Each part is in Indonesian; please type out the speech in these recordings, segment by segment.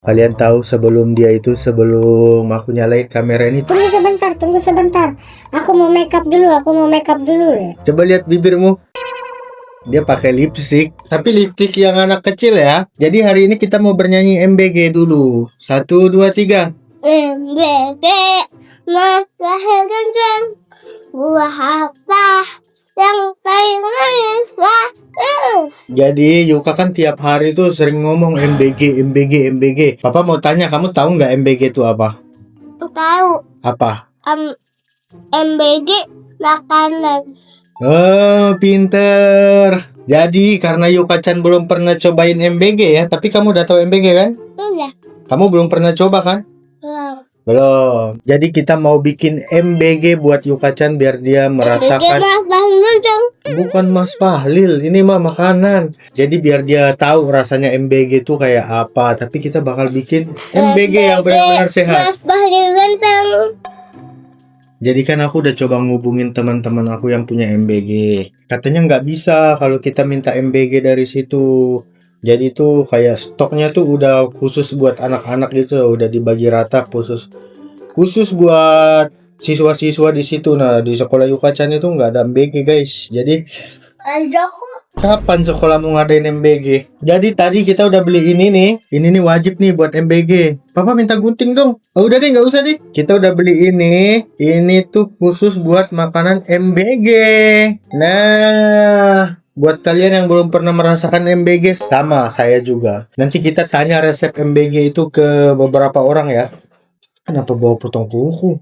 Kalian tahu sebelum aku nyalain kamera ini, Tunggu sebentar. Aku mau make up dulu. coba lihat bibirmu. Dia pakai lipstick, tapi lipstick yang anak kecil ya. Jadi hari ini kita mau bernyanyi MBG dulu. 1, 2, 3. MBG melahirkan buah apa yang paling manis. Jadi Yuka kan tiap hari tuh sering ngomong MBG. Papa mau tanya, kamu tahu nggak MBG itu apa? Tahu. Apa? MBG makanan. Oh, pinter. Jadi karena Yuka-chan belum pernah cobain MBG ya, tapi kamu udah tahu MBG kan? Iya. Kamu belum pernah coba kan? Belum. Jadi kita mau bikin MBG buat Yuka-chan biar dia merasakan. Bukan Mas Fahlil, ini mah makanan. Jadi biar dia tahu rasanya MBG itu kayak apa. Tapi kita bakal bikin MBG yang benar-benar sehat. Mas Fahlil ganteng. Jadi kan aku udah coba ngubungin teman-teman aku yang punya MBG. Katanya nggak bisa kalau kita minta MBG dari situ. Jadi tuh kayak stoknya tuh udah khusus buat anak-anak gitu, udah dibagi rata khusus buat siswa-siswa di situ. Nah, di sekolah Yuka-chan itu nggak ada MBG guys. Jadi Ada kok. kapan sekolah mau ngadain MBG? Jadi tadi kita udah beli ini nih. Ini nih wajib nih buat MBG. Papa minta gunting dong. Oh, udah deh, nggak usah deh. Kita udah beli ini. Ini tuh khusus buat makanan MBG. Nah, buat kalian yang belum pernah merasakan MBG, sama saya juga. Nanti kita tanya resep MBG itu ke beberapa orang ya. Kenapa bawa potong kuku?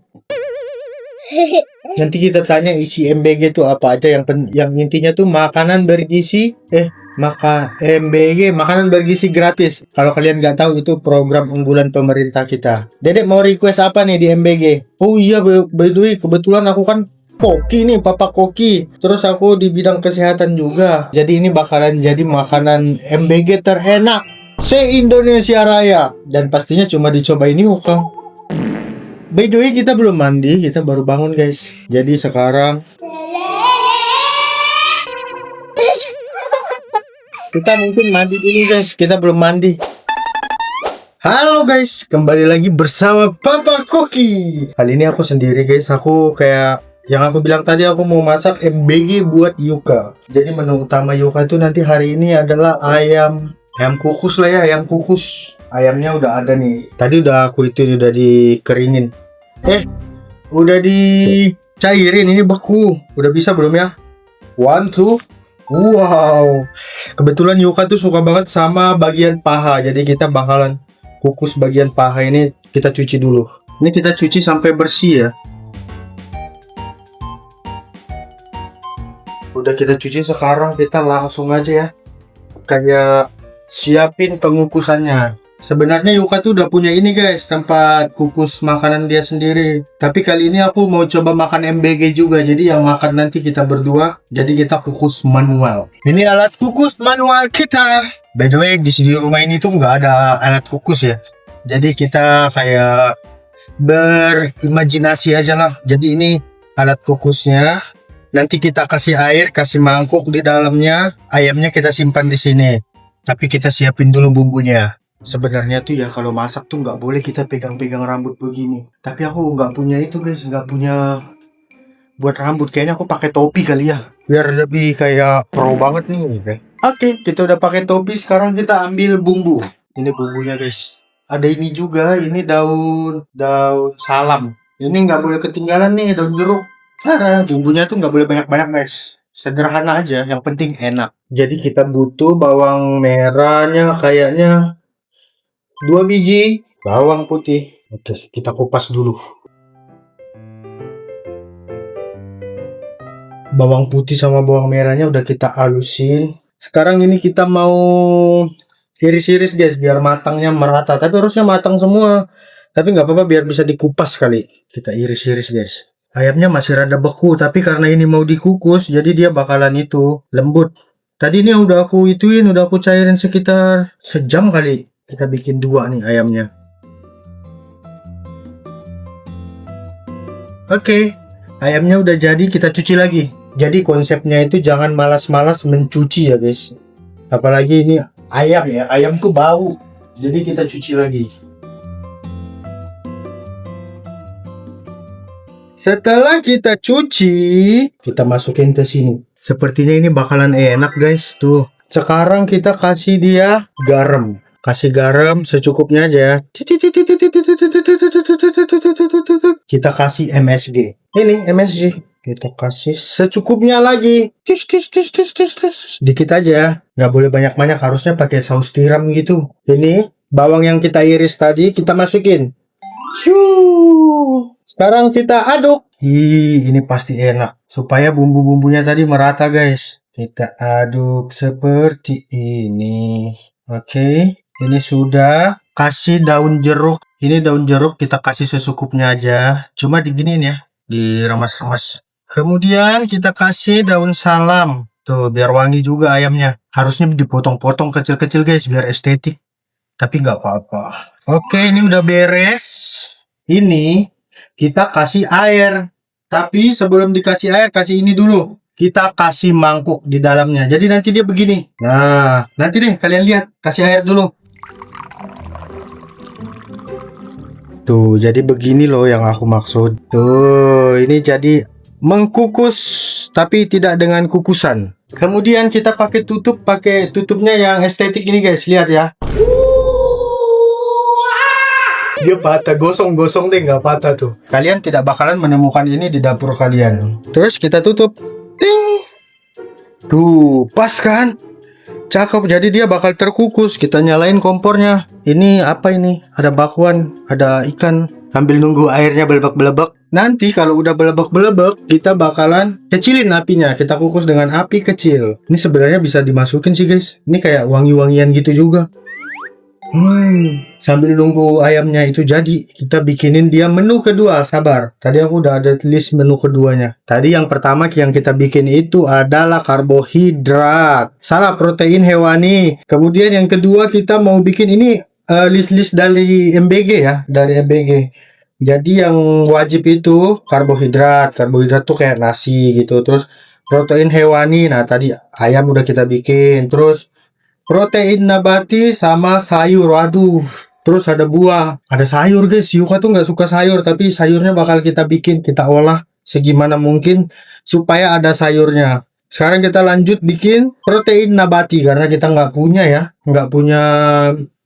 Nanti kita tanya isi MBG itu apa aja, yang intinya tuh makanan bergizi MBG makanan bergizi gratis. Kalau kalian nggak tahu, itu program unggulan pemerintah kita. Dedek mau request apa nih di MBG? Oh iya, by the way, kebetulan aku kan koki nih, papa koki. Terus aku di bidang kesehatan juga. Jadi ini bakalan jadi makanan MBG terenak se-Indonesia Raya. Dan pastinya cuma dicobain Yuka. By the way, kita belum mandi, kita baru bangun guys. Jadi sekarang kita mungkin mandi dulu guys. Kita belum mandi. Halo guys, kembali lagi bersama Papa Koki. Kali ini aku sendiri guys. Aku kayak yang aku bilang tadi, aku mau masak MBG buat Yuka. Jadi menu utama Yuka itu nanti hari ini adalah ayam kukus lah ya, ayam kukus. Ayamnya udah ada nih. Tadi udah aku itu udah dikeringin. Udah dicairin, ini beku. Udah bisa belum ya? 1, 2. Wow. Kebetulan Yuka tuh suka banget sama bagian paha. Jadi kita bakalan kukus bagian paha ini, kita cuci dulu. Ini kita cuci sampai bersih ya. Udah kita cuci, sekarang kita langsung aja ya kayak siapin pengukusannya. Sebenarnya Yuka tuh udah punya ini guys, tempat kukus makanan dia sendiri. Tapi kali ini aku mau coba makan MBG juga. Jadi yang makan nanti kita berdua. Jadi kita kukus manual. Ini alat kukus manual kita. By the way, di sini rumah ini tuh nggak ada alat kukus ya. Jadi kita kayak berimajinasi aja lah. Jadi ini alat kukusnya. Nanti kita kasih air, kasih mangkuk di dalamnya. Ayamnya kita simpan di sini. Tapi kita siapin dulu bumbunya. Sebenarnya tuh ya kalau masak tuh nggak boleh kita pegang-pegang rambut begini. Tapi aku nggak punya itu guys, nggak punya buat rambut. Kayaknya aku pakai topi kali ya, biar lebih kayak pro banget nih. Oke, kita udah pakai topi. Sekarang kita ambil bumbu. Ini bumbunya guys. Ada ini juga, ini daun salam. Ini nggak boleh ketinggalan nih, daun jeruk. Cara bumbunya tuh nggak boleh banyak-banyak guys. Sederhana aja, yang penting enak. Jadi kita butuh bawang merahnya kayaknya 2 biji, bawang putih. Oke, kita kupas dulu. Bawang putih sama bawang merahnya udah kita halusin. Sekarang ini kita mau iris-iris guys, biar matangnya merata. Tapi harusnya matang semua. Tapi nggak apa-apa, biar bisa dikupas kali. Kita iris-iris guys. Ayamnya masih rada beku, tapi karena ini mau dikukus, jadi dia bakalan itu lembut. Tadi ini udah aku cairin sekitar sejam kali. Kita bikin 2 nih ayamnya. Oke, ayamnya udah jadi, kita cuci lagi. Jadi konsepnya itu jangan malas-malas mencuci ya guys. Apalagi ini ayam ya, ayam tuh bau. Jadi kita cuci lagi. Setelah kita cuci, kita masukin ke sini. Sepertinya ini bakalan enak guys. Tuh. Sekarang kita kasih dia garam. Kasih garam secukupnya aja. Kita kasih MSG. Ini MSG. Kita kasih secukupnya lagi. Dikit aja. Nggak boleh banyak-banyak. Harusnya pakai saus tiram gitu. Ini bawang yang kita iris tadi kita masukin. Sekarang kita aduk. Ini pasti enak. Supaya bumbu-bumbunya tadi merata guys. Kita aduk seperti ini. Oke. Ini sudah. Kasih daun jeruk. Ini daun jeruk kita kasih secukupnya aja. Cuma diginiin ya. Diremas-remas. Kemudian kita kasih daun salam. Tuh biar wangi juga ayamnya. Harusnya dipotong-potong kecil-kecil guys. Biar estetik. Tapi nggak apa-apa. Oke, ini udah beres. Ini kita kasih air. Tapi sebelum dikasih air, kasih ini dulu. Kita kasih mangkuk di dalamnya. Jadi nanti dia begini. Nah, nanti deh kalian lihat. Kasih air dulu. Tuh, jadi begini loh yang aku maksud. Tuh, ini jadi mengkukus. Tapi tidak dengan kukusan. Kemudian kita pakai tutupnya yang estetik ini guys. Lihat ya. Dia patah, gosong-gosong deh, nggak patah tuh. Kalian tidak bakalan menemukan ini di dapur kalian. Terus kita tutup. Ting. Tuh, pas kan? Cakep, jadi dia bakal terkukus. Kita nyalain kompornya. Ini apa ini? Ada bakwan, ada ikan. Sambil nunggu airnya belebek-belebek. Nanti kalau udah belebek-belebek, kita bakalan kecilin apinya. Kita kukus dengan api kecil. Ini sebenarnya bisa dimasukin sih guys. Ini kayak wangi-wangian gitu juga. Sambil nunggu ayamnya itu jadi, kita bikinin dia menu kedua. Sabar, tadi aku udah ada list menu keduanya. Tadi yang pertama yang kita bikin itu adalah karbohidrat. Salah, protein hewani. Kemudian yang kedua kita mau bikin ini list-list dari MBG ya, dari MBG. Jadi yang wajib itu karbohidrat. Karbohidrat tuh kayak nasi gitu. Terus protein hewani. Nah, tadi ayam udah kita bikin. Terus protein nabati sama sayur. Waduh. Terus ada buah. Ada sayur guys. Yuka tuh nggak suka sayur. Tapi sayurnya bakal kita bikin. Kita olah segimana mungkin. Supaya ada sayurnya. Sekarang kita lanjut bikin protein nabati. Karena kita nggak punya ya. Nggak punya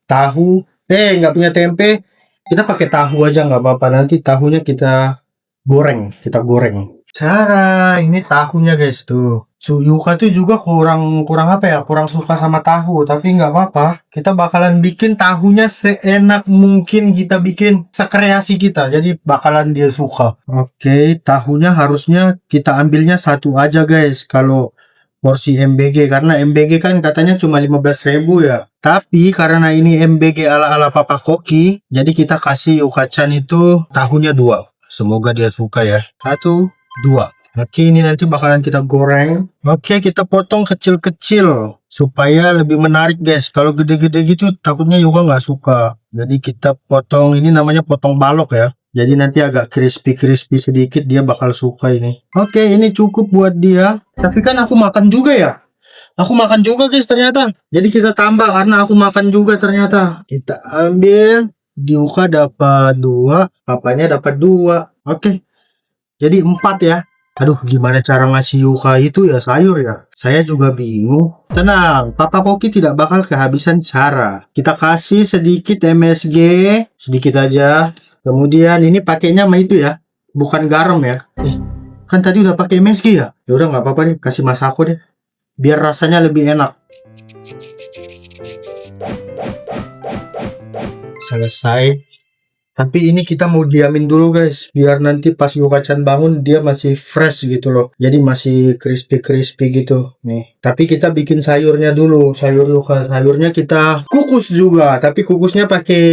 tahu. Nggak punya tempe. Kita pakai tahu aja nggak apa-apa. Nanti tahunya kita goreng. Kita goreng. Cara ini tahunya guys tuh. Yuka tuh juga kurang apa ya, kurang suka sama tahu, tapi nggak apa-apa. Kita bakalan bikin tahunya seenak mungkin, kita bikin sekreasi kita, jadi bakalan dia suka. Oke, tahunya harusnya kita ambilnya satu aja guys kalau porsi MBG, karena MBG kan katanya cuma 15.000 ya. Tapi karena ini MBG ala-ala Papa Koki, jadi kita kasih Yuka-chan itu tahunya 2. Semoga dia suka ya. 1, 2. Oke, ini nanti bakalan kita goreng. Oke, kita potong kecil-kecil supaya lebih menarik guys. Kalau gede-gede gitu takutnya juga nggak suka. Jadi kita potong, ini namanya potong balok ya. Jadi nanti agak crispy sedikit, dia bakal suka ini. Oke, ini cukup buat dia. Tapi kan aku makan juga ya. Aku makan juga guys ternyata. Jadi kita tambah karena aku makan juga ternyata. Kita ambil, Yuka dapat 2, papanya dapat 2. Oke. Jadi 4 ya. Aduh, gimana cara ngasih Yuka itu ya sayur ya? Saya juga bingung. Tenang, Papa Koki tidak bakal kehabisan cara. Kita kasih sedikit MSG, sedikit aja. Kemudian ini pakainya sama itu ya, bukan garam ya. Kan tadi udah pakai MSG ya? Ya udah nggak apa-apa deh, kasih masako deh. Biar rasanya lebih enak. Selesai. Tapi ini kita mau diamin dulu guys, biar nanti pas Yuka-chan bangun dia masih fresh gitu loh. Jadi masih crispy gitu nih. Tapi kita bikin sayurnya dulu, sayur Yuka. Sayurnya kita kukus juga, tapi kukusnya pakai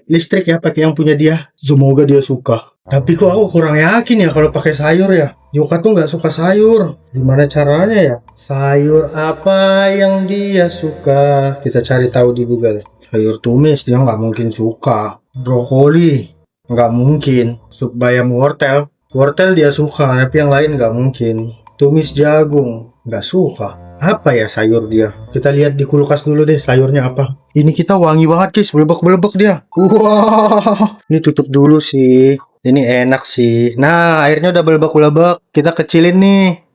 listrik ya, pakai yang punya dia. Semoga dia suka. Tapi kok aku kurang yakin ya kalau pakai sayur ya. Yuka tuh nggak suka sayur. Gimana caranya ya? Sayur apa yang dia suka? Kita cari tahu di Google. Sayur tumis dia nggak mungkin suka. Brokoli nggak mungkin. Sup bayam wortel dia suka, tapi yang lain nggak mungkin. Tumis jagung nggak suka. Apa ya sayur dia? Kita lihat di kulkas dulu deh sayurnya apa. Ini kita wangi banget guys, belebek-belebek dia. Wah, ini tutup dulu sih. Ini enak sih. Nah, airnya udah belebek-belebek. Kita kecilin nih.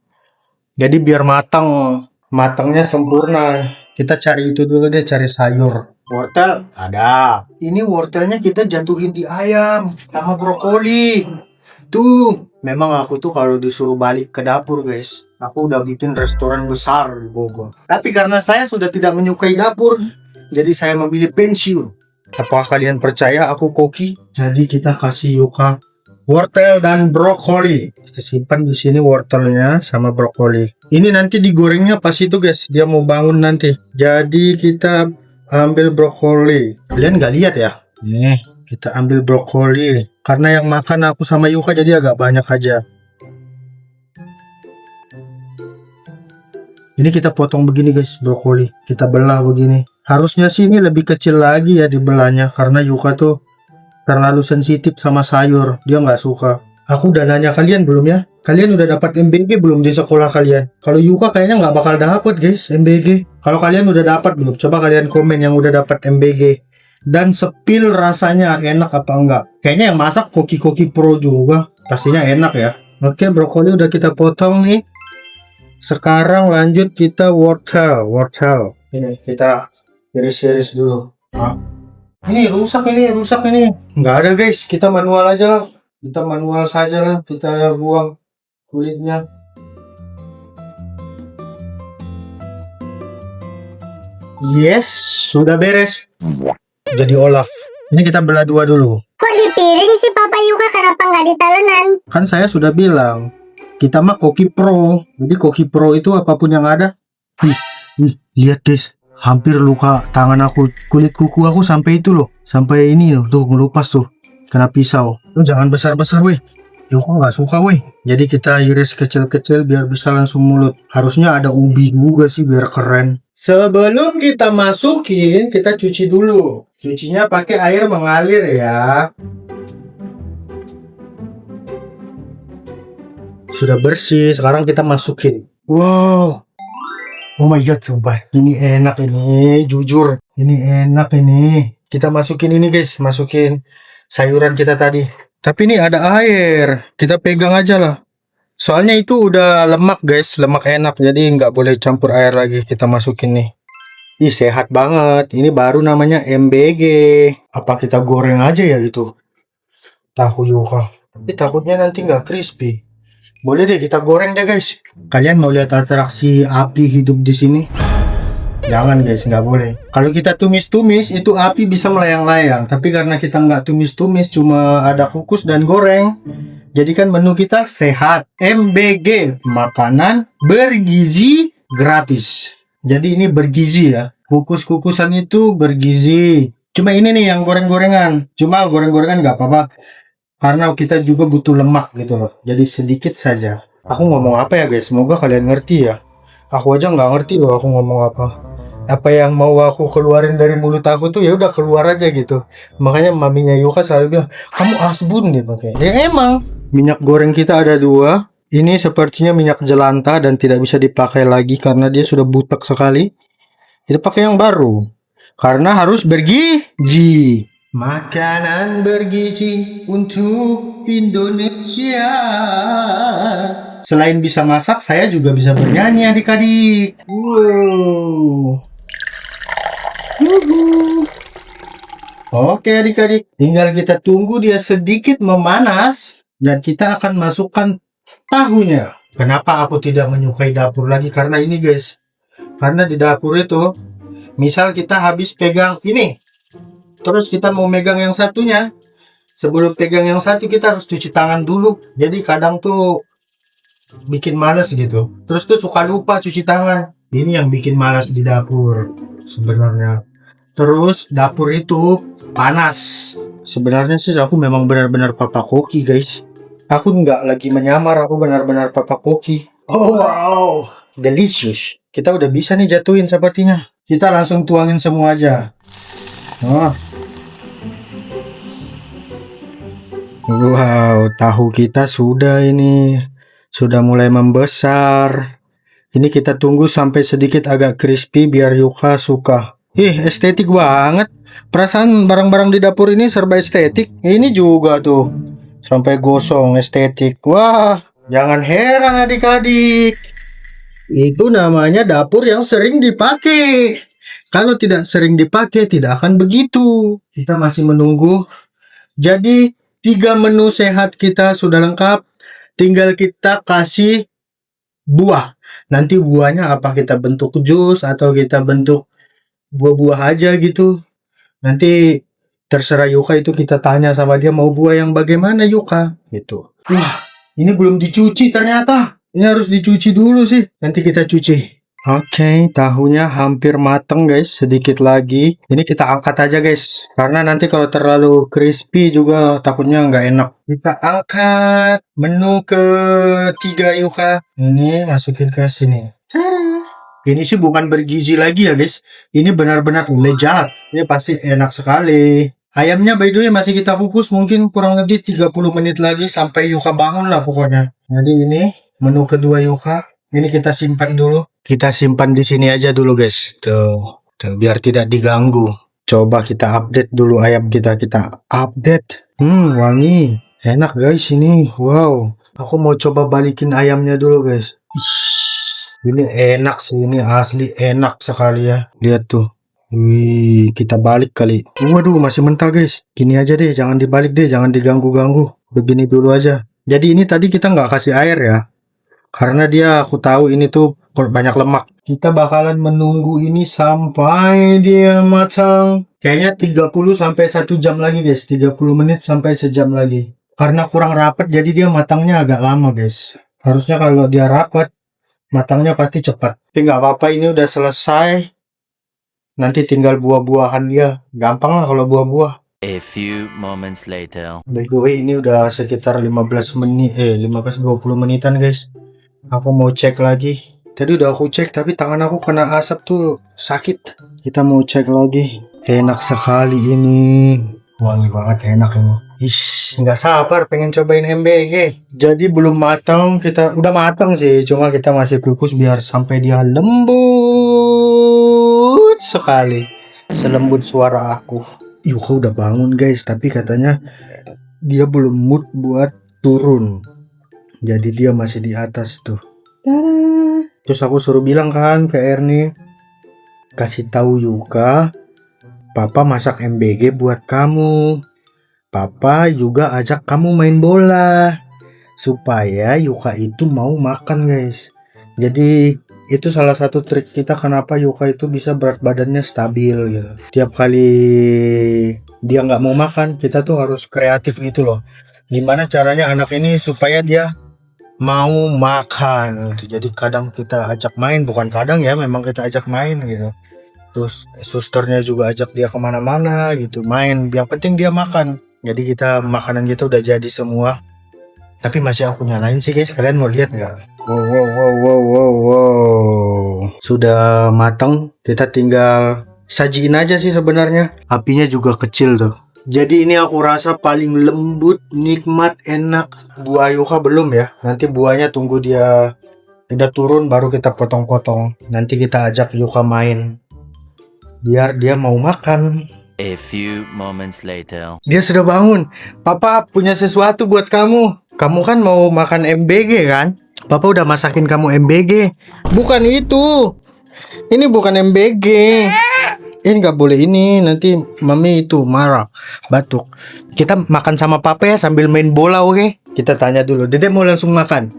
Jadi biar matang. Matangnya sempurna. Kita cari itu dulu deh, cari sayur. Wortel ada. Ini wortelnya kita jatuhin di ayam sama brokoli. Tuh, memang aku tuh kalau disuruh balik ke dapur guys, aku udah bikin restoran besar di Bogor. Tapi karena saya sudah tidak menyukai dapur, jadi saya memilih pensiun. Apakah kalian percaya aku koki? Jadi kita kasih Yuka wortel dan brokoli. Kita simpan di sini wortelnya sama brokoli. Ini nanti digorengnya pas itu guys, dia mau bangun nanti. Jadi kita ambil brokoli. Kalian nggak lihat ya? Nih, kita ambil brokoli. Karena yang makan aku sama Yuka jadi agak banyak aja. Ini kita potong begini guys, brokoli. Kita belah begini. Harusnya sih ini lebih kecil lagi ya dibelahnya. Karena Yuka tuh terlalu sensitif sama sayur. Dia nggak suka. Aku udah nanya kalian belum ya? Kalian udah dapat MBG belum di sekolah kalian? Kalau Yuka kayaknya nggak bakal dapat guys MBG. Kalau kalian udah dapat belum? Coba kalian komen yang udah dapat MBG. Dan sepil rasanya enak apa enggak. Kayaknya yang masak koki-koki pro juga. Pastinya enak ya. Oke, brokoli udah kita potong nih. Sekarang lanjut kita wortel. Ini kita iris-iris dulu. Hah? Ini rusak ini. Nggak ada guys, kita manual aja lah. Kita manual saja lah. Kita buang kulitnya. Yes, sudah beres. Jadi Olaf. Ini kita belah dua dulu. Kok di piring sih Papa Yuka, kenapa nggak di talenan? Kan saya sudah bilang, kita mah koki pro. Jadi koki pro itu apapun yang ada. Lihat guys, hampir luka tangan aku. Kulit kuku aku sampai itu loh. Sampai ini loh, tuh ngelupas tuh. Kena pisau. Lu jangan besar-besar weh. Yuka nggak suka weh. Jadi kita iris kecil-kecil biar bisa langsung mulut. Harusnya ada ubi juga sih biar keren. Sebelum kita masukin, kita cuci dulu. Cucinya pakai air mengalir ya. Sudah bersih, sekarang kita masukin. Wow. Oh my god, sumpah. Ini enak ini, jujur. Ini enak ini. Kita masukin ini guys, masukin sayuran kita tadi. Tapi ini ada air. Kita pegang aja lah. Soalnya itu udah lemak guys, lemak enak. Jadi nggak boleh campur air lagi. Kita masukin nih. Ih, sehat banget. Ini baru namanya MBG. Apa kita goreng aja ya itu? Tahu Yuka. Tapi takutnya nanti nggak crispy. Boleh deh kita goreng deh guys. Kalian mau lihat atraksi api hidup di sini? Jangan guys, nggak boleh. Kalau kita tumis-tumis itu api bisa melayang-layang. Tapi karena kita nggak tumis-tumis, cuma ada kukus dan goreng. Jadi kan menu kita sehat. MBG, makanan bergizi gratis. Jadi ini bergizi ya. Kukus-kukusan itu bergizi. Cuma ini nih yang goreng-gorengan. Cuma goreng-gorengan nggak apa-apa. Karena kita juga butuh lemak gitu loh. Jadi sedikit saja. Aku ngomong apa ya guys? Semoga kalian ngerti ya. Aku aja nggak ngerti loh aku ngomong apa. Apa yang mau aku keluarin dari mulut aku tuh ya udah keluar aja gitu. Makanya maminya Yuka selalu bilang, kamu asbun nih pakai. Ya emang. Minyak goreng kita ada 2. Ini sepertinya minyak jelantah dan tidak bisa dipakai lagi karena dia sudah butek sekali. Kita pakai yang baru. Karena harus bergizi. Makanan bergizi untuk Indonesia. Selain bisa masak, saya juga bisa bernyanyi adik-adik. Wow. Oke adik-adik, tinggal kita tunggu dia sedikit memanas dan kita akan masukkan tahunya. Kenapa aku tidak menyukai dapur lagi? Karena ini guys. Karena di dapur itu, misal kita habis pegang ini, terus kita mau megang yang satunya. Sebelum pegang yang satu kita harus cuci tangan dulu. Jadi kadang tuh bikin malas gitu. Terus tuh suka lupa cuci tangan. Ini yang bikin malas di dapur sebenarnya. Terus dapur itu panas. Sebenarnya sih aku memang benar-benar papa koki guys. Aku nggak lagi menyamar, aku benar-benar papa koki. Oh wow, delicious. Kita udah bisa nih jatuhin sepertinya. Kita langsung tuangin semua aja. Oh. Wow, tahu kita sudah mulai membesar. Ini kita tunggu sampai sedikit agak crispy biar Yuka suka. Estetik banget. Perasaan barang-barang di dapur ini serba estetik. Ini juga tuh. Sampai gosong estetik. Wah, jangan heran adik-adik. Itu namanya dapur yang sering dipakai. Kalau tidak sering dipakai, tidak akan begitu. Kita masih menunggu. Jadi, 3 menu sehat kita sudah lengkap. Tinggal kita kasih buah. Nanti buahnya apa kita bentuk jus atau kita bentuk buah-buah aja gitu. Nanti terserah Yuka, itu kita tanya sama dia mau buah yang bagaimana Yuka gitu. Wah, ini belum dicuci ternyata. Ini harus dicuci dulu sih. Nanti kita cuci. Oke, tahunya hampir mateng guys, sedikit lagi. Ini kita angkat aja guys, karena nanti kalau terlalu crispy juga takutnya nggak enak. Kita angkat menu ketiga Yuka. Ini masukin ke sini. Ini sih bukan bergizi lagi ya guys. Ini benar-benar lezat. Ini pasti enak sekali. Ayamnya by the way masih kita kukus mungkin kurang lebih 30 menit lagi sampai Yuka bangun lah pokoknya. Jadi ini menu kedua Yuka. Ini kita simpan dulu. Kita simpan di sini aja dulu guys. Tuh, biar tidak diganggu. Coba kita update dulu ayam kita. Kita update. Wangi. Enak guys ini. Wow. Aku mau coba balikin ayamnya dulu guys. Ini enak sih. Ini asli enak sekali ya. Lihat tuh. Wih, kita balik kali. Waduh, masih mentah guys. Gini aja deh, jangan dibalik deh, jangan diganggu-ganggu. Begini dulu aja. Jadi ini tadi kita nggak kasih air ya. Karena aku tahu ini tuh banyak lemak. Kita bakalan menunggu ini sampai dia matang. Kayaknya 30 sampai 1 jam lagi guys. 30 menit sampai sejam lagi. Karena kurang rapat jadi dia matangnya agak lama guys. Harusnya kalau dia rapat, matangnya pasti cepat. Tapi nggak apa-apa, ini udah selesai. Nanti tinggal buah-buahan dia. Gampang lah kalau buah-buah. A few moments later. By the way, ini udah sekitar 15 menit, 15-20 menitan guys. Aku mau cek lagi. Tadi udah aku cek tapi tangan aku kena asap tuh sakit. Kita mau cek lagi. Enak sekali ini. Wangi banget, enak ini. Nggak sabar pengen cobain MBG. Jadi belum matang, kita udah matang sih. Cuma kita masih kukus biar sampai dia lembut sekali. Selembut suara aku. Yuka udah bangun guys, tapi katanya dia belum mood buat turun. Jadi dia masih di atas tuh. Terus aku suruh bilang kan ke Ernie, kasih tahu Yuka, Papa masak MBG buat kamu. Papa juga ajak kamu main bola supaya Yuka itu mau makan guys. Jadi itu salah satu trik kita kenapa Yuka itu bisa berat badannya stabil gitu. Tiap kali dia nggak mau makan, kita tuh harus kreatif gitu loh. Gimana caranya anak ini supaya dia mau makan gitu. Jadi kadang kita ajak main, bukan kadang ya, memang kita ajak main gitu. Terus susternya juga ajak dia kemana-mana gitu, main. Yang penting dia makan. Jadi kita makanan kita udah jadi semua. Tapi masih aku nyalain sih guys. Kalian mau lihat nggak? Wow. Sudah matang. Kita tinggal sajiin aja sih sebenarnya. Apinya juga kecil tuh. Jadi ini aku rasa paling lembut, nikmat, enak. Buah Yuka belum ya. Nanti buahnya tunggu dia udah turun baru kita potong-potong. Nanti kita ajak Yuka main. Biar dia mau makan. A few moments later. Dia sudah bangun. Papa punya sesuatu buat kamu. Kamu kan mau makan MBG kan? Papa udah masakin kamu MBG. Bukan itu. Ini bukan MBG. Ini nggak boleh ini. Nanti mami itu marah. Batuk. Kita makan sama papa ya sambil main bola, oke? Kita tanya dulu. Dede mau langsung makan?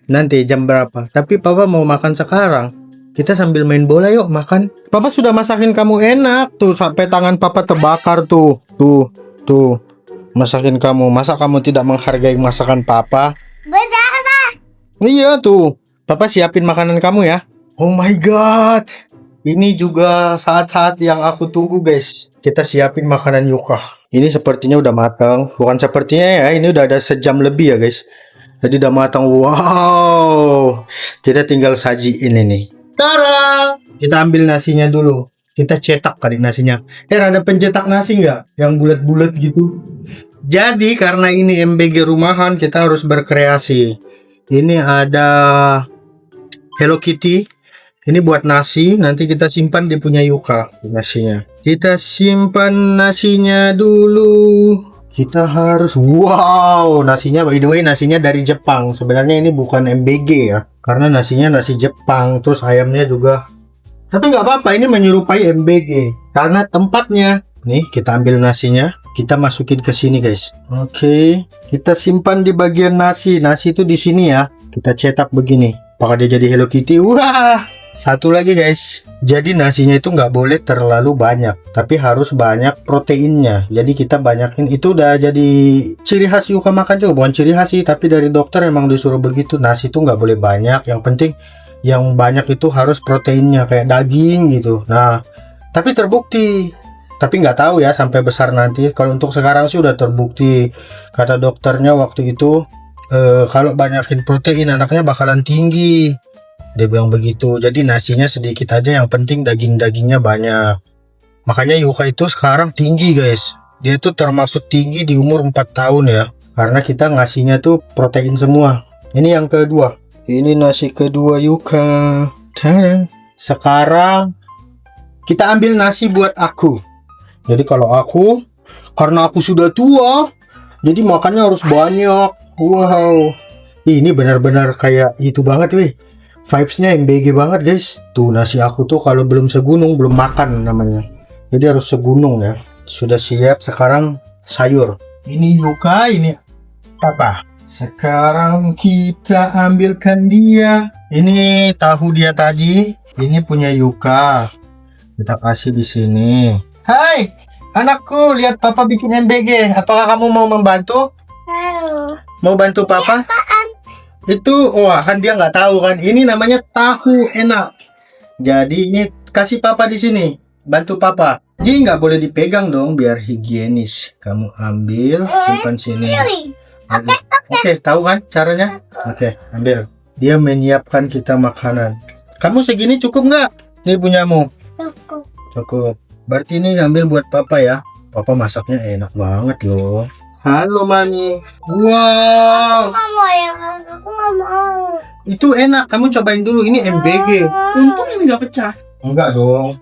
Nanti jam berapa? Tapi papa mau makan sekarang. Kita sambil main bola yuk makan. Papa sudah masakin kamu enak. Tuh sampai tangan papa terbakar tuh. Tuh. Masakin kamu. Masa kamu tidak menghargai masakan papa? Iya tuh. Papa siapin makanan kamu ya. Oh my god. Ini juga saat-saat yang aku tunggu guys. Kita siapin makanan Yuka. Ini sepertinya udah matang. Bukan sepertinya ya. Ini udah ada sejam lebih ya guys. Jadi udah matang. Wow. Kita tinggal sajiin ini. Tara! Kita ambil nasinya dulu. Kita cetak kali nasinya. Ada pencetak nasi nggak? Yang bulat-bulat gitu. Jadi karena ini MBG rumahan, kita harus berkreasi. Ini ada Hello Kitty. Ini buat nasi, nanti kita simpan di punya Yuka nasinya. Kita simpan nasinya dulu. Kita harus, wow, nasinya by the way nasinya dari Jepang. Sebenarnya ini bukan MBG ya, karena nasinya nasi Jepang. Terus ayamnya juga. Tapi nggak apa-apa, ini menyerupai MBG karena tempatnya. Nih kita ambil nasinya, kita masukin ke sini guys. Oke, kita simpan di bagian nasi. Nasi itu di sini ya. Kita cetak begini. Apakah dia jadi Hello Kitty? Wah! Satu lagi guys, jadi nasinya itu nggak boleh terlalu banyak, tapi harus banyak proteinnya. Jadi kita banyakin, itu udah jadi ciri khas Yuka makan juga, bukan ciri khas sih, tapi dari dokter emang disuruh begitu. Nasi itu nggak boleh banyak, yang penting yang banyak itu harus proteinnya kayak daging gitu. Nah, tapi terbukti, tapi nggak tahu ya sampai besar nanti. Kalau untuk sekarang sih udah terbukti, kata dokternya waktu itu kalau banyakin protein anaknya bakalan tinggi. Dia bilang begitu. Jadi nasinya sedikit aja, yang penting daging-dagingnya banyak. Makanya Yuka itu sekarang tinggi guys. Dia tuh termasuk tinggi di umur 4 tahun ya. Karena kita ngasihnya tuh protein semua. Ini yang kedua. Ini nasi kedua Yuka. Tadang. Sekarang kita ambil nasi buat aku. Jadi kalau aku, karena aku sudah tua, jadi makannya harus banyak. Wow. Ini benar-benar kayak itu banget weh. Vibes-nya MBG banget guys. Tuh nasi aku tuh kalau belum segunung belum makan namanya. Jadi harus segunung ya. Sudah siap, sekarang sayur. Ini Yuka, ini apa? Sekarang kita ambilkan dia. Ini tahu dia tadi. Ini punya Yuka. Kita kasih di sini. Hai, anakku, lihat papa bikin MBG. Apakah kamu mau membantu? Mau bantu papa? Itu, wah kan dia nggak tahu kan. Ini namanya tahu enak. Jadi ini kasih papa di sini, bantu papa. Jadi nggak boleh dipegang dong, biar higienis. Kamu ambil, simpan sini. Oke, tahu kan caranya? Oke, ambil. Dia menyiapkan kita makanan. Kamu segini cukup nggak? Ini punyamu. Cukup. Berarti ini ambil buat papa ya. Papa masaknya enak banget loh. Halo Mami. Wow. Aku nggak mau. Itu enak, kamu cobain dulu. Ini MBG. Untung ini nggak pecah. Enggak dong.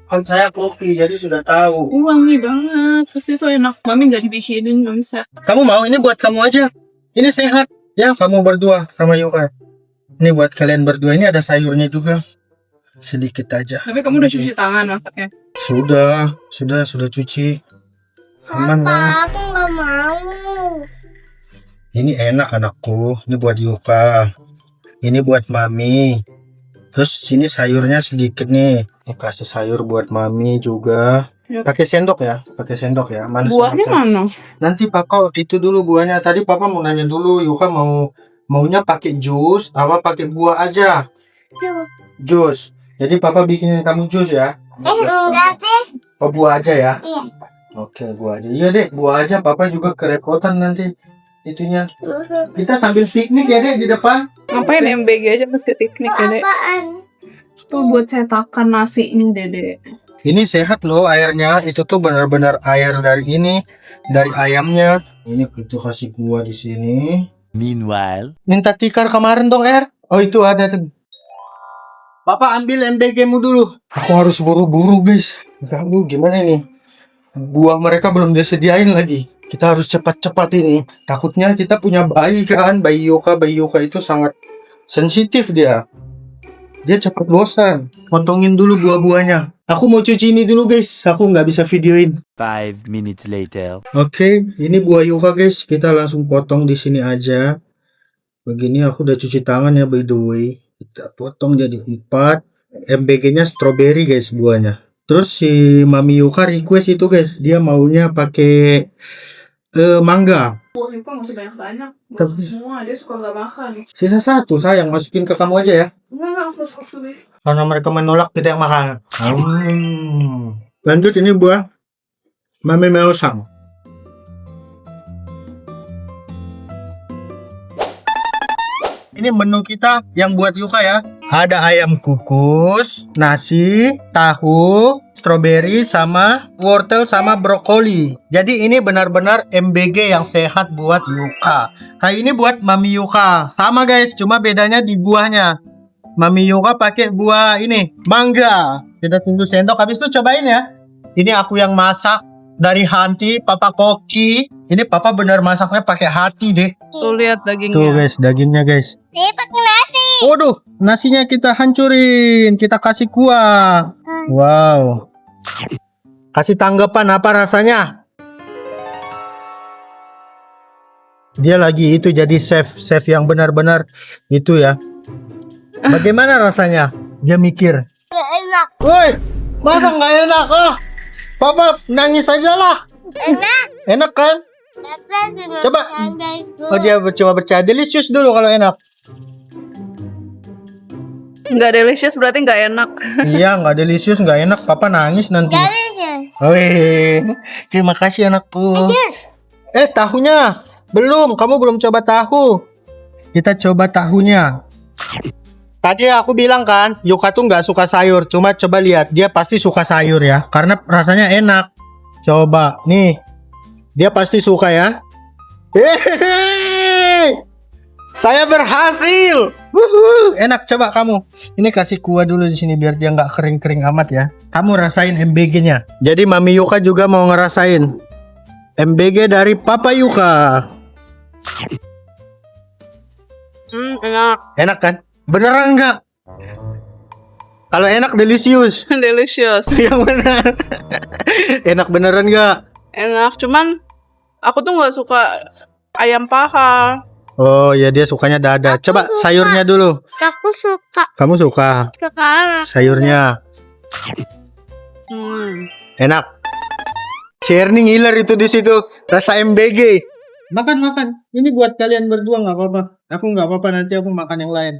Kan saya koki, jadi sudah tahu. Wangi banget. Pasti itu enak. Mami nggak dibikinin, nggak bisa. Kamu mau? Ini buat kamu aja. Ini sehat. Ya, kamu berdua sama Yuka. Ini buat kalian berdua. Ini ada sayurnya juga. Sedikit aja. Tapi kamu udah cuci tangan masaknya. Sudah cuci. Aman lah. Aku nggak mau. Ini enak anakku. Ini buat Yuka. Ini buat Mami. Terus sini sayurnya sedikit nih. Ini kasih sayur buat Mami juga. Ya. Pakai sendok ya, Manis Buahnya banget. mana? Nanti papa itu dulu buahnya. Tadi papa mau nanya dulu, Yuka maunya pakai jus apa pakai buah aja? Jus. Jadi papa bikinin kamu jus ya. Enggak deh. Oh, buah aja ya. Iya. Oke, buah aja. Iya deh, buah aja. Papa juga kerepotan nanti itunya. Kita sambil piknik ya deh di depan. Ngapain MBG aja mesti piknik ya, Dek? Apaan? Tuh buat cetakan nasi ini, Dede. Ini sehat loh airnya. Itu tuh benar-benar air dari ini, dari ayamnya. Ini kita kasih gua di sini. Meanwhile, Minta tikar kemarin dong, Er. Oh, itu ada tuh. Papa ambil MBG-mu dulu. Aku harus buru-buru, guys. Kamu gimana nih? Buah mereka belum disediain lagi. Kita harus cepat-cepat ini. Takutnya kita punya bayi kan. Bayi Yuka itu sangat sensitif dia. Dia cepat bosan. Potongin dulu buah-buahnya. Aku mau cuci ini dulu guys. Aku nggak bisa videoin. 5 minutes later. Oke, ini buah Yuka guys. Kita langsung potong di sini aja. Begini aku udah cuci tangan ya by the way. Kita potong jadi 4. MBG-nya strawberry guys buahnya. Terus si Mami Yuka request itu guys, dia maunya pakai mangga. Buah itu masih banyak-banyak. Tapi- Buat semua, dia suka nggak makan. Sisa 1 sayang, masukin ke kamu aja ya. Enggak, aku deh. Karena mereka menolak kita yang makan. Lanjut ini buah Mami Meosang. Ini menu kita yang buat Yuka ya. Ada ayam kukus, nasi, tahu, stroberi, sama wortel, sama brokoli. Jadi ini benar-benar MBG yang sehat buat Yuka. Kayak ini buat Mami Yuka. Sama guys, cuma bedanya di buahnya. Mami Yuka pakai buah ini, mangga. Kita tunggu sendok, habis itu cobain ya. Ini aku yang masak dari hati, Papa Koki. Ini Papa benar masaknya pakai hati deh. Tuh lihat dagingnya. Tuh guys, dagingnya guys. Ini pakai nasi. Waduh, nasinya kita hancurin, kita kasih kuah. Wow. Kasih tanggapan apa rasanya? Dia lagi itu jadi chef yang benar-benar itu ya. Bagaimana rasanya? Dia mikir. Nggak enak. Woi, masa nggak enak ah? Papa nangis aja lah. Enak. Enak kan? Coba. Oh dia coba bercanda. Delicious dulu kalau enak. Nggak delicious berarti nggak enak. Iya, nggak delicious, nggak enak. Papa nangis nanti. Delicious. Wih, terima kasih anakku. Tahunya belum. Kamu belum coba tahu. Kita coba tahunya. Tadi aku bilang kan, Yuka tuh nggak suka sayur. Cuma coba lihat, dia pasti suka sayur ya, karena rasanya enak. Coba nih, dia pasti suka ya. Hehehe, saya berhasil. Wuhu, enak. Coba kamu. Ini kasih kuah dulu di sini biar dia nggak kering-kering amat ya. Kamu rasain MBG-nya. Jadi Mami Yuka juga mau ngerasain MBG dari Papa Yuka. Enak. Enak kan? Beneran nggak? Kalau enak delicious. Delicious. Yang benar. Enak beneran nggak? Enak, cuman aku tuh nggak suka ayam paha. Oh ya, dia sukanya dada. Coba sayurnya dulu. Aku suka. Kamu suka Sekarang. sayurnya? Enak. Cherny ngiler itu di situ. Rasa MBG. Makan. Ini buat kalian berdua nggak apa-apa. Aku nggak apa-apa, nanti aku makan yang lain.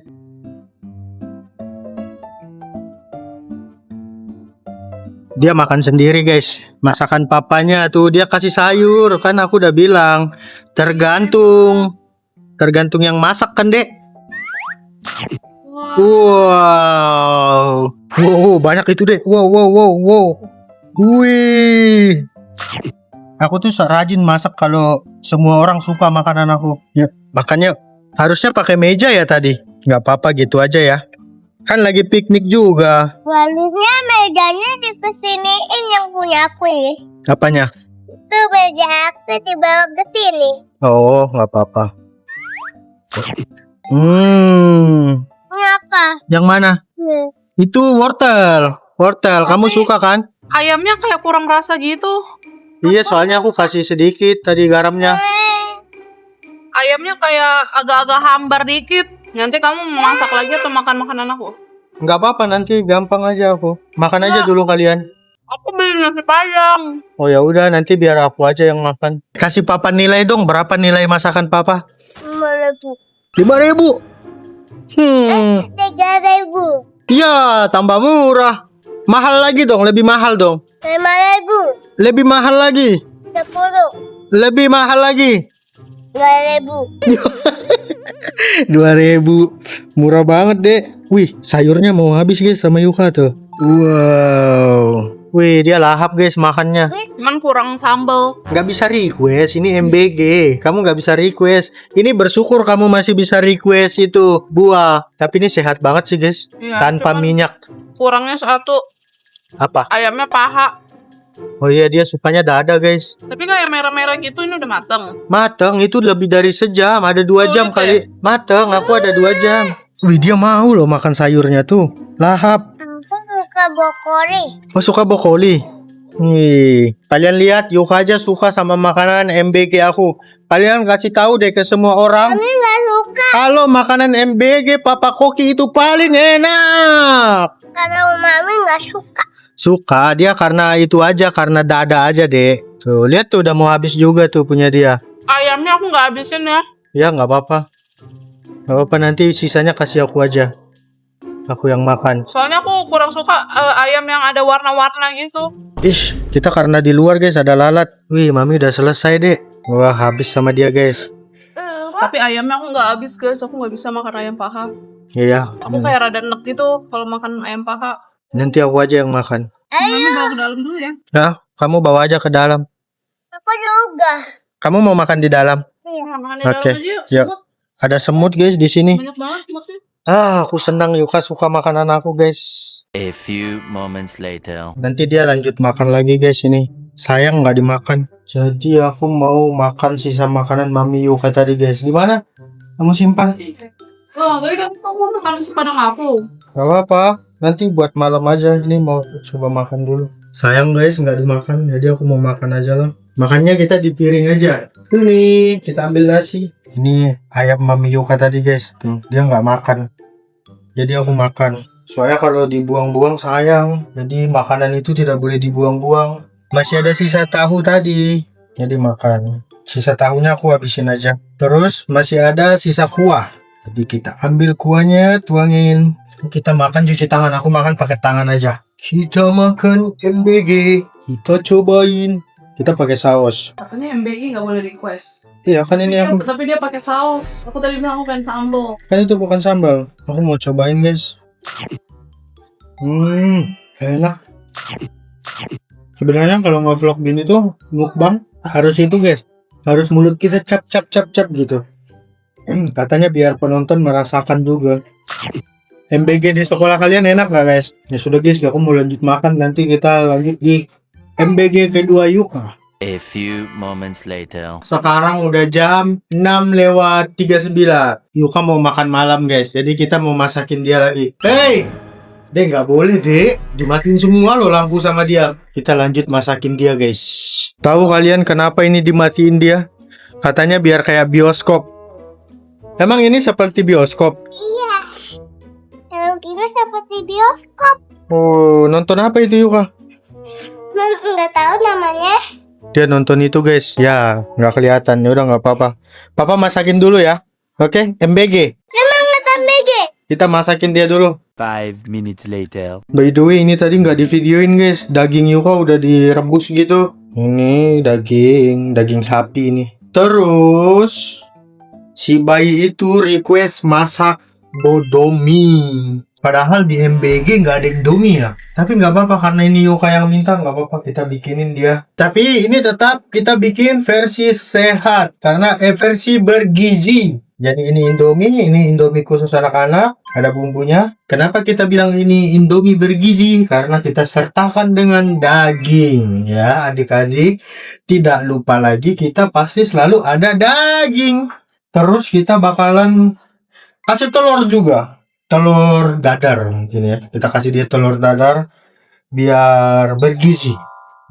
Dia makan sendiri guys. Masakan papanya tuh dia kasih sayur. Kan aku udah bilang. Tergantung yang masak kan dek. Wow. Wow, banyak itu dek. Wow. Wih. Aku tuh rajin masak kalau semua orang suka makanan aku. Ya, makanya harusnya pakai meja ya tadi. Nggak apa-apa gitu aja ya. Kan lagi piknik juga. Harusnya mejanya dikesiniin yang punya aku ya. Apanya? Itu meja aku dibawa ke sini. Oh, nggak apa-apa. Kenapa? Yang mana? Itu wortel. Kamu suka kan? Ayamnya kayak kurang rasa gitu. Iya, soalnya aku kasih sedikit tadi garamnya. Ayamnya kayak agak-agak hambar dikit. Nanti kamu mau masak lagi atau makan makanan aku? Nggak apa-apa, nanti gampang aja aku. Makan aja dulu kalian. Aku beli nasi padang. Oh ya udah, nanti biar aku aja yang makan. Kasih Papa nilai dong, berapa nilai masakan Papa? 5.000. 5.000. 3.000. Iya, tambah murah. Mahal lagi dong, lebih mahal dong. 5.000. Lebih mahal lagi. 10. Lebih mahal lagi. 2.000. 2.000. Murah banget deh. Wih, sayurnya mau habis guys sama Yuka tuh. Wow. Wih, dia lahap guys makannya. Cuman kurang sambal. Nggak bisa request, ini MBG. Kamu nggak bisa request. Ini bersyukur kamu masih bisa request itu buah. Tapi ini sehat banget sih guys. Iya, Tanpa cuman minyak. Kurangnya satu. Apa? Ayamnya paha. Oh iya, dia sukanya dada guys. Tapi kayak merah-merah gitu ini udah mateng. Mateng itu lebih dari sejam. Ada 2 jam gitu kali. Mateng, aku ada 2 jam. Wih, dia mau loh makan sayurnya tuh. Lahap. Aku suka brokoli. Oh, suka brokoli. Wih, kalian lihat Yuka aja suka sama makanan MBG aku. Kalian kasih tahu deh ke semua orang. Ini nggak suka. Kalau makanan MBG Papa Koki itu paling enak. Karena mami nggak suka. Suka dia karena itu aja, karena dada aja deh. Tuh, lihat tuh udah mau habis juga tuh punya dia. Ayamnya aku nggak habisin ya. Ya nggak apa-apa. Nggak apa-apa, nanti sisanya kasih aku aja. Aku yang makan. Soalnya aku kurang suka ayam yang ada warna-warna gitu. Ish, kita karena di luar guys ada lalat. Wih, mami udah selesai deh. Wah, habis sama dia guys. Tapi ayamnya aku nggak habis guys. Aku nggak bisa makan ayam paha. Iya. Aku kayak rada enek gitu kalau makan ayam paha. Nanti aku aja yang makan. Mami bawa ke dalam dulu ya. Ya, kamu bawa aja ke dalam. Aku juga. Kamu mau makan di dalam? Makan di Oke, dalam aja yuk. yuk. Semut. Ada semut guys di sini. Banyak banget semutnya. Aku senang Yuka suka makanan aku, guys. A few moments later. Nanti dia lanjut makan lagi, guys, ini. Sayang nggak dimakan. Jadi aku mau makan sisa makanan Mami Yuka tadi, guys. Di mana? Kamu simpan? Oh, tadi kamu makan nasi padang aku. Gak apa-apa. Nanti buat malam aja. Ini mau coba makan dulu. Sayang, guys, nggak dimakan. Jadi aku mau makan aja lah. Makannya kita di piring aja. Ini kita ambil nasi. Ini ayam Mami Yuka tadi, guys. Tuh, dia nggak makan. Jadi aku makan. Soalnya kalau dibuang-buang sayang. Jadi makanan itu tidak boleh dibuang-buang. Masih ada sisa tahu tadi. Jadi makan. Sisa tahunya aku habisin aja. Terus masih ada sisa kuah. Jadi kita ambil kuahnya, tuangin. Kita makan cuci tangan. Aku makan pakai tangan aja. Kita makan MBG. Kita cobain. Kita pakai saus. Katanya MBG nggak boleh request. Iya kan ini aku. Tapi dia pakai saus. Aku tadi bilang aku pengen sambal. Kan itu bukan sambal. Aku mau cobain, guys. Enak. Sebenarnya kalau nge-vlog gini tuh mukbang harus itu, guys. Harus mulut kita cap cap cap cap gitu. Katanya biar penonton merasakan juga. MBG di sekolah kalian enak gak, guys? Ya sudah, guys, aku mau lanjut makan. Nanti kita lanjut di MBG kedua Yuka. A few moments later. Sekarang udah jam 6:39. Yuka mau makan malam, guys. Jadi kita mau masakin dia lagi. Hey! Dek, nggak boleh, Dek. Dimatiin semua loh lampu sama dia. Kita lanjut masakin dia, guys. Tahu kalian kenapa ini dimatiin dia? Katanya biar kayak bioskop. Emang ini seperti bioskop? Iya. Kalau kira seperti bioskop. Oh, nonton apa itu, Yuka? Nggak tahu namanya. Dia nonton itu, guys. Ya, nggak kelihatan. Ya udah, nggak apa-apa. Papa masakin dulu ya. Oke, MBG. Semangat MBG. Kita masakin dia dulu. 5 minutes later. By the way, ini tadi nggak di videoin, guys. Daging Yuka udah direbus gitu. Ini daging sapi ini. Terus si bayi itu request masak bodomi. Padahal di MBG nggak ada Indomie ya. Tapi nggak apa-apa karena ini Yuka yang minta, nggak apa-apa kita bikinin dia. Tapi ini tetap kita bikin versi sehat karena versi bergizi. Jadi ini Indomie khusus anak-anak, ada bumbunya. Kenapa kita bilang ini Indomie bergizi? Karena kita sertakan dengan daging, ya adik-adik. Tidak lupa lagi kita pasti selalu ada daging. Terus kita bakalan kasih telur juga, telur dadar mungkin ya. Kita kasih dia telur dadar biar bergizi,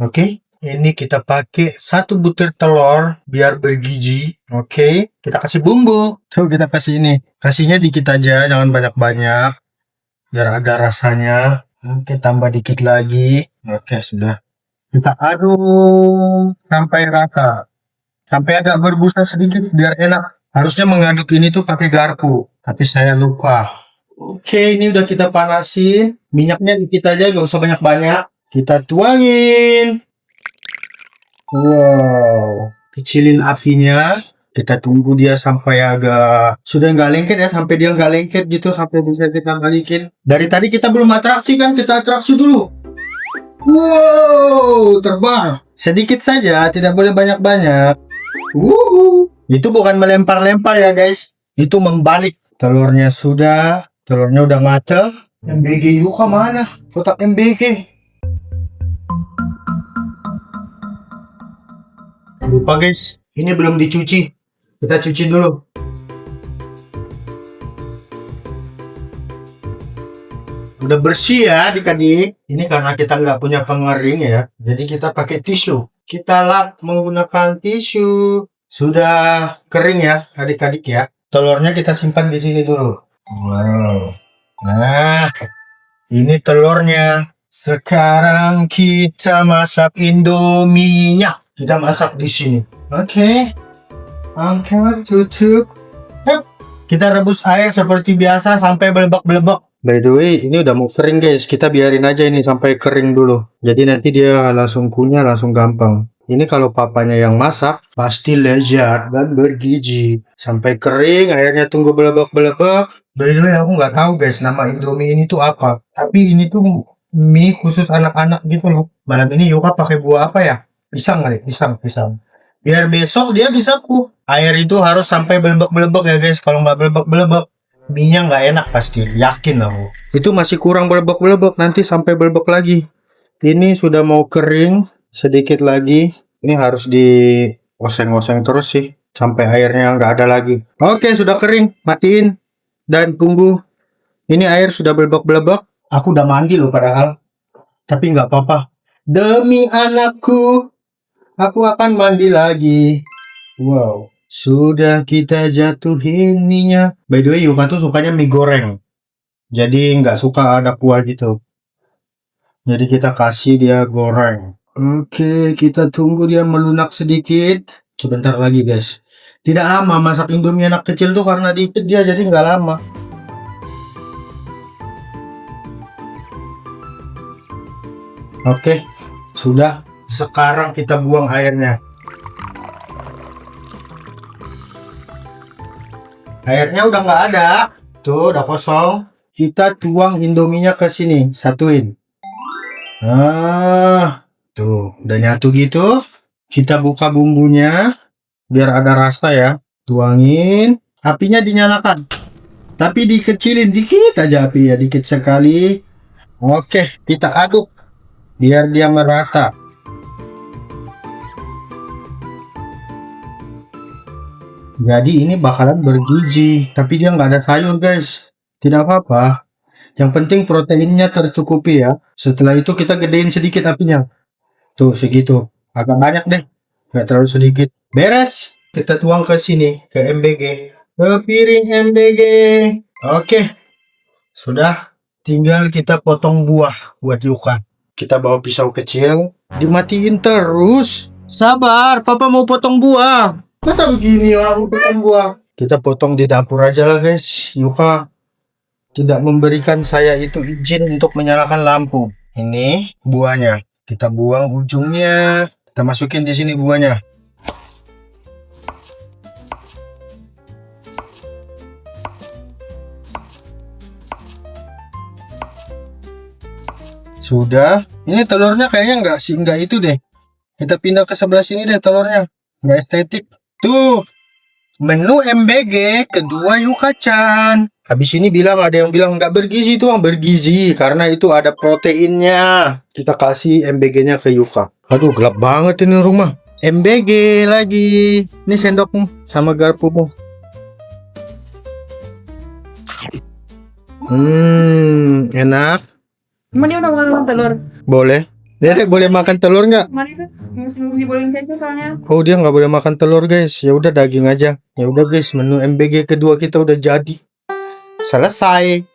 oke? Ini kita pakai 1 butir telur biar bergizi. Oke, kita kasih bumbu. Tuh kita kasih ini. Kasihnya dikit aja, jangan banyak-banyak. Biar ada rasanya. Oke, tambah dikit lagi. Oke, sudah. Kita aduk sampai rata. Sampai agak berbusa sedikit biar enak. Harusnya mengaduk ini tuh pakai garpu. Tapi saya lupa. Oke, ini udah kita panasin. Minyaknya dikit aja, nggak usah banyak-banyak. Kita tuangin. Wow, kecilin apinya. Kita tunggu dia sampai agak sudah nggak lengket ya, sampai dia nggak lengket gitu, sampai bisa kita balikin. Dari tadi kita belum atraksi kan, kita atraksi dulu. Wow, terbang. Sedikit saja, tidak boleh banyak-banyak. Itu bukan melempar-lempar ya guys, itu membalik. Telurnya udah matang. MBG Yuka mana? Kotak MBG. Lupa guys, ini belum dicuci. Kita cuci dulu. Udah bersih ya adik-adik. Ini karena kita nggak punya pengering ya. Jadi kita pakai tisu. Kita lap menggunakan tisu. Sudah kering ya adik-adik ya. Telurnya kita simpan di sini dulu. Wow. Nah, ini telurnya. Sekarang kita masak Indominya. Kita masak di sini. Oke. Angkat, tutup. Hup. Kita rebus air seperti biasa sampai belebak-belebak. By the way, ini udah mau kering guys. Kita biarin aja ini sampai kering dulu. Jadi nanti dia langsung kunyah, langsung gampang. Ini kalau papanya yang masak, pasti lezat dan bergizi. Sampai kering, airnya tunggu belebak-belebak. By the way, aku nggak tahu guys nama Indomie ini tuh apa. Tapi ini tuh mie khusus anak-anak gitu loh. Malam ini Yuka pakai buah apa ya? Pisang kali, pisang. Biar besok dia bisa Air itu harus sampai belebek-belebek ya guys. Kalau nggak belebek-belebek, Minyak nggak enak pasti, yakin aku. Itu masih kurang belebek-belebek, nanti sampai belebek lagi. Ini sudah mau kering, sedikit lagi. Ini harus dioseng-oseng terus sih, sampai airnya nggak ada lagi. Oke, sudah kering, matiin. Dan tunggu, ini air sudah belebek-belebek. Aku udah mandi loh padahal. Tapi nggak apa-apa. Demi anakku, aku akan mandi lagi. Wow. Sudah kita jatuhin minyak. By the way, Yuka tuh sukanya mie goreng. Jadi nggak suka ada kuah gitu. Jadi kita kasih dia goreng. Oke, kita tunggu dia melunak sedikit. Sebentar lagi guys. Tidak lama masak Indomie anak kecil tuh karena dikit dia jadi nggak lama. Oke, sudah. Sekarang kita buang airnya. Airnya udah nggak ada. Tuh, udah kosong. Kita tuang Indominya ke sini. Satuin. Tuh, udah nyatu gitu. Kita buka bumbunya. Biar ada rasa ya. Tuangin. Apinya dinyalakan. Tapi dikecilin dikit aja api ya. Dikit sekali. Oke, kita aduk. Biar dia merata. Jadi ini bakalan bergizi, tapi dia nggak ada sayur guys. Tidak apa-apa. Yang penting proteinnya tercukupi ya. Setelah itu kita gedein sedikit apinya. Tuh segitu. Agak banyak deh. Nggak terlalu sedikit. Beres. Kita tuang ke sini, ke MBG. Ke piring MBG. Oke. Sudah. Tinggal kita potong buah buat Yuka. Kita bawa pisau kecil. Dimatiin terus. Sabar, papa mau potong buah. Masa begini orang potong buah? Kita potong di dapur aja lah guys. Yuka tidak memberikan saya itu izin untuk menyalakan lampu. Ini buahnya. Kita buang ujungnya. Kita masukin di sini buahnya. Sudah. Ini telurnya kayaknya nggak itu deh. Kita pindah ke sebelah sini deh telurnya. Nggak estetik. Tuh, menu MBG kedua Yuka-chan. Habis ini ada yang bilang nggak bergizi, itu yang bergizi karena itu ada proteinnya. Kita kasih MBG-nya ke Yuka. Aduh, gelap banget ini rumah. MBG lagi. Ini sendokmu sama garpumu. Enak. Mana udah makan telur? Boleh. Dedek boleh makan telur nggak? Mana itu? Masih dibolehin saja soalnya. Oh, dia nggak boleh makan telur guys. Ya udah daging aja. Ya udah guys, menu MBG kedua kita udah jadi. Selesai.